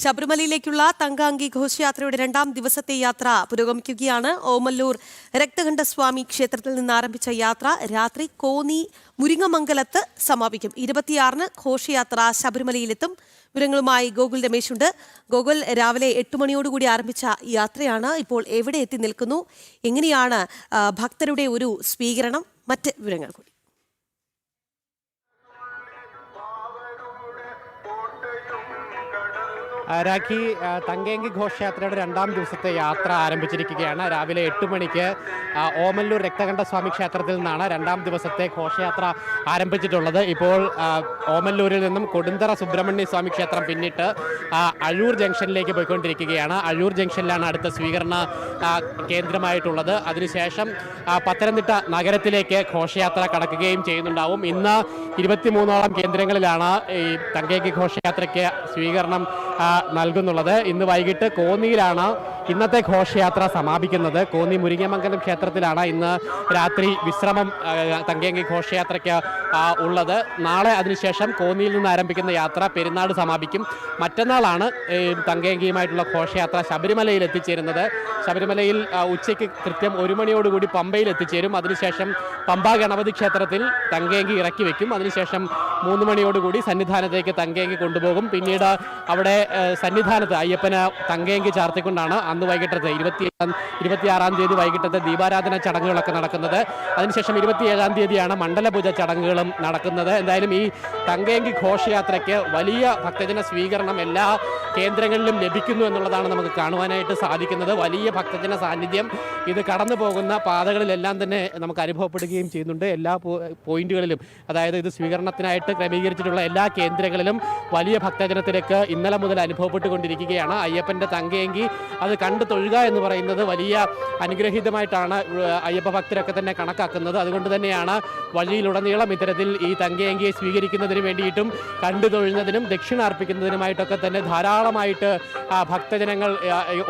ശബരിമലയിലേക്കുള്ള തങ്കാംഗി ഘോഷയാത്രയുടെ രണ്ടാം ദിവസത്തെ യാത്ര പുരോഗമിക്കുകയാണ്. ഓമല്ലൂർ രക്തകണ്ഠസ്വാമി ക്ഷേത്രത്തിൽ നിന്ന് ആരംഭിച്ച യാത്ര രാത്രി കോന്നി മുരിങ്ങമംഗലത്ത് സമാപിക്കും. 26-ന് ഘോഷയാത്ര ശബരിമലയിലെത്തും. വിവരങ്ങളുമായി ഗോകുൽ രമേശ് ഉണ്ട്. ഗോകുൽ, രാവിലെ 8 മണിയോടുകൂടി ആരംഭിച്ച യാത്രയാണ്. ഇപ്പോൾ എവിടെ എത്തി നിൽക്കുന്നു? എങ്ങനെയാണ് ഭക്തരുടെ ഒരു സ്വീകരണം? മറ്റ് വിവരങ്ങൾ കൂടി. രാഖി, തങ്കേങ്കി ഘോഷയാത്രയുടെ രണ്ടാം ദിവസത്തെ യാത്ര ആരംഭിച്ചിരിക്കുകയാണ്. രാവിലെ 8 മണിക്ക് ഓമല്ലൂർ രക്തകണ്ഠസ്വാമി ക്ഷേത്രത്തിൽ നിന്നാണ് രണ്ടാം ദിവസത്തെ ഘോഷയാത്ര ആരംഭിച്ചിട്ടുള്ളത്. ഇപ്പോൾ ഓമല്ലൂരിൽ നിന്നും കൊടുന്തറ സുബ്രഹ്മണ്യ സ്വാമി ക്ഷേത്രം പിന്നിട്ട് അഴൂർ ജംഗ്ഷനിലേക്ക് പോയിക്കൊണ്ടിരിക്കുകയാണ്. അഴൂർ ജംഗ്ഷനിലാണ് അടുത്ത സ്വീകരണ കേന്ദ്രമായിട്ടുള്ളത്. അതിനുശേഷം പത്തനംതിട്ട നഗരത്തിലേക്ക് ഘോഷയാത്ര കടക്കുകയും ചെയ്യുന്നുണ്ടാവും. ഇന്ന് 23ഓളം കേന്ദ്രങ്ങളിലാണ് ഈ തങ്കേങ്കി ഘോഷയാത്രയ്ക്ക് സ്വീകരണം നൽകുന്നുള്ളത്. ഇന്ന് വൈകിട്ട് കോന്നിയിലാണ് ഇന്നത്തെ ഘോഷയാത്ര സമാപിക്കുന്നത്. കോന്നി മുരിങ്ങമംഗലം ക്ഷേത്രത്തിലാണ് ഇന്ന് രാത്രി വിശ്രമം തങ്കേങ്കി ഘോഷയാത്രയ്ക്ക് ഉള്ളത്. നാളെ അതിനുശേഷം കോന്നിയിൽ നിന്ന് ആരംഭിക്കുന്ന യാത്ര പെരുന്നാട് സമാപിക്കും. മറ്റന്നാളാണ് തങ്കേങ്കിയുമായിട്ടുള്ള ഘോഷയാത്ര ശബരിമലയിൽ എത്തിച്ചേരുന്നത്. ശബരിമലയിൽ ഉച്ചയ്ക്ക് കൃത്യം 1 മണിയോടുകൂടി പമ്പയിൽ എത്തിച്ചേരും. അതിനുശേഷം പമ്പ ഗണപതി ക്ഷേത്രത്തിൽ തങ്കേങ്കി ഇറക്കി വെക്കും. അതിനുശേഷം 3 മണിയോടുകൂടി സന്നിധാനത്തേക്ക് തങ്കേങ്കി കൊണ്ടുപോകും. പിന്നീട് അവിടെ സന്നിധാനത്ത് അയ്യപ്പന് തങ്കേങ്കി ചാർത്തിക്കൊണ്ടാണ് അന്ന് വൈകിട്ടത്തെ 26-ാം തീയതി വൈകിട്ടത്തെ ദീപാരാധന ചടങ്ങുകളൊക്കെ നടക്കുന്നത്. അതിനുശേഷം 27-ാം തീയതിയാണ് മണ്ഡലപൂജ ചടങ്ങുകളും നടക്കുന്നത്. എന്തായാലും ഈ തങ്കേങ്കി ഘോഷയാത്രയ്ക്ക് വലിയ ഭക്തജന സ്വീകരണം എല്ലാ കേന്ദ്രങ്ങളിലും ലഭിക്കുന്നു എന്നുള്ളതാണ് നമുക്ക് കാണുവാനായിട്ട് സാധിക്കുന്നത്. വലിയ ഭക്തജന സാന്നിധ്യം ഇത് കടന്നു പോകുന്ന പാതകളിലെല്ലാം തന്നെ നമുക്ക് അനുഭവപ്പെടുകയും ചെയ്യുന്നുണ്ട്. എല്ലാ പോയിന്റുകളിലും, അതായത് ഇത് സ്വീകരണത്തിനായിട്ട് ക്രമീകരിച്ചിട്ടുള്ള എല്ലാ കേന്ദ്രങ്ങളിലും വലിയ ഭക്തജന തിരക്ക് ഇന്നലെ മുതൽ അനുഭവപ്പെട്ടുകൊണ്ടിരിക്കുകയാണ്. അയ്യപ്പൻ്റെ തങ്കേങ്കി അത് കണ്ടു തൊഴുക എന്ന് പറയുന്നത് വലിയ അനുഗ്രഹീതമായിട്ടാണ് അയ്യപ്പ ഭക്തരൊക്കെ തന്നെ കണക്കാക്കുന്നത്. അതുകൊണ്ട് തന്നെയാണ് വഴിയിലുടനീളം ഇത്തരത്തിൽ ഈ തങ്കേങ്കിയെ സ്വീകരിക്കുന്നതിന് വേണ്ടിയിട്ടും കണ്ടു തൊഴുന്നതിനും ദക്ഷിണ അർപ്പിക്കുന്നതിനുമായിട്ടൊക്കെ തന്നെ ധാരാളമായിട്ട് ഭക്തജനങ്ങൾ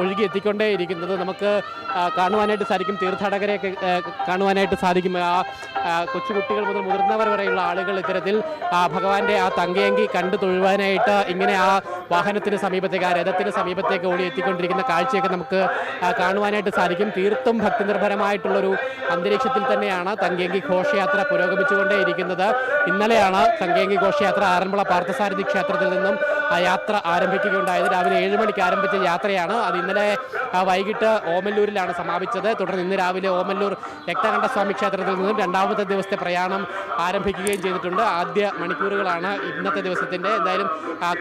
ഒഴുകിയെത്തിക്കൊണ്ടേയിരിക്കുന്നത് നമുക്ക് കാണുവാനായിട്ട് സാധിക്കും. തീർത്ഥാടകരെയൊക്കെ കാണുവാനായിട്ട് സാധിക്കും. കൊച്ചുകുട്ടികൾ മുതൽ മുതിർന്നവർ വരെയുള്ള ആളുകൾ ഇത്തരത്തിൽ ഭഗവാന്റെ ആ തങ്കേങ്കി കണ്ടു തൊഴുവാനായിട്ട് ഇങ്ങനെ ആ വാഹനത്തിന് സമീപത്തേക്ക്, ആ രഥത്തിന് സമീപത്തേക്ക് ഓടി എത്തിക്കൊണ്ടിരിക്കുന്ന കാഴ്ചയൊക്കെ നമുക്ക് കാണുവാനായിട്ട് സാധിക്കും. തീർത്തും ഭക്തിനിർഭരമായിട്ടുള്ളൊരു അന്തരീക്ഷത്തിൽ തന്നെയാണ് തങ്കേങ്കി ഘോഷയാത്ര പുരോഗമിച്ചുകൊണ്ടേയിരിക്കുന്നത്. ഇന്നലെയാണ് തങ്കേങ്കി ഘോഷയാത്ര ആറന്മുള പാർത്ഥസാരഥി ക്ഷേത്രത്തിൽ നിന്നും ആ യാത്ര ആരംഭിക്കുകയുണ്ടായത്. രാവിലെ 7 മണിക്ക് ആരംഭിച്ച യാത്രയാണ്. അത് ഇന്നലെ വൈകിട്ട് ഓമല്ലൂരിലാണ് സമാപിച്ചത്. തുടർന്ന് ഇന്ന് രാവിലെ ഓമല്ലൂർ രക്തകണ്ഠസ്വാമി ക്ഷേത്രത്തിൽ നിന്നും രണ്ടാമത്തെ ദിവസത്തെ പ്രയാണം ആരംഭിക്കുകയും ചെയ്തിട്ടുണ്ട്. ആദ്യ മണിക്കൂറുകളാണ് ഇന്നത്തെ ദിവസത്തിൻ്റെ. എന്തായാലും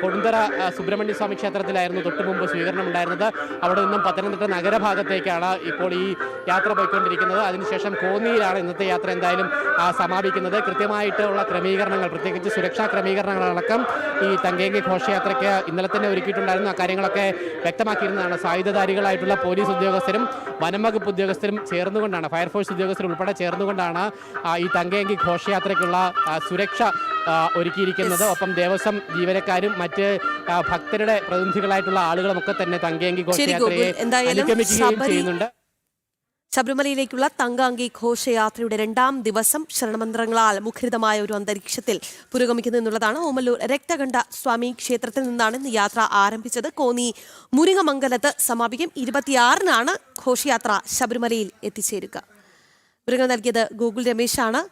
കൊടുന്തറ സുബ്രഹ്മണ്യ സ്വാമി ക്ഷേത്രത്തിലായിരുന്നു തൊട്ട് മുമ്പ് സ്വീകരണം ഉണ്ടായിരുന്നത്. അവിടെ നിന്നും പത്തനംതിട്ട നഗരഭാഗത്തേക്കാണ് ഇപ്പോൾ ഈ യാത്ര പോയിക്കൊണ്ടിരിക്കുന്നത്. അതിനുശേഷം കോന്നിയിലാണ് ഇന്നത്തെ യാത്ര എന്തായാലും സമാപിക്കുന്നത്. കൃത്യമായിട്ടുള്ള ക്രമീകരണങ്ങൾ, പ്രത്യേകിച്ച് സുരക്ഷാ ക്രമീകരണങ്ങളടക്കം ഈ തങ്കേങ്കി ഘോഷയാത്രയ്ക്ക് ഇന്നലെ തന്നെ ഒരുക്കിയിട്ടുണ്ടായിരുന്നു. ആ കാര്യങ്ങളൊക്കെ വ്യക്തമാക്കിയിരുന്നതാണ്. സായുധധാരികളായിട്ടുള്ള പോലീസ് ഉദ്യോഗസ്ഥരും വനം വകുപ്പ് ഉദ്യോഗസ്ഥരും ചേർന്നുകൊണ്ടാണ്, ഫയർഫോഴ്സ് ഉദ്യോഗസ്ഥർ ഉൾപ്പെടെ ചേർന്നുകൊണ്ടാണ് ഈ തങ്കേങ്കി ഘോഷയാത്രയ്ക്കുള്ള സുരക്ഷ ഒരുക്കിയിരിക്കുന്നത്. ഒപ്പം ദേവസ്വം ജീവനക്കാരും മറ്റ് ഭക്തരുടെ പ്രതിനിധികളായിട്ടുള്ള ആളുകളും ഒക്കെ തന്നെ തങ്കേങ്കി ഘോഷയാത്രയെ അനുഗമിക്കുകയും ചെയ്യുന്നുണ്ട്. ശബരിമലയിലേക്കുള്ള തങ്കാംഗി ഘോഷയാത്രയുടെ രണ്ടാം ദിവസം ശരണമന്ത്രങ്ങളാൽ മുഖരിതമായ ഒരു അന്തരീക്ഷത്തിൽ പുരോഗമിക്കുന്നു എന്നുള്ളതാണ്. ഓമല്ലൂർ രക്തകണ്ഠ സ്വാമി ക്ഷേത്രത്തിൽ നിന്നാണ് ഇന്ന് യാത്ര ആരംഭിച്ചത്. കോന്നി മുരിങ്ങമംഗലത്ത് സമാപിക്കും. 26-നാണ് ഘോഷയാത്ര ശബരിമലയിൽ എത്തിച്ചേരുക. വിവരങ്ങൾ നൽകിയത് ഗോകുൽ രമേശാണ്.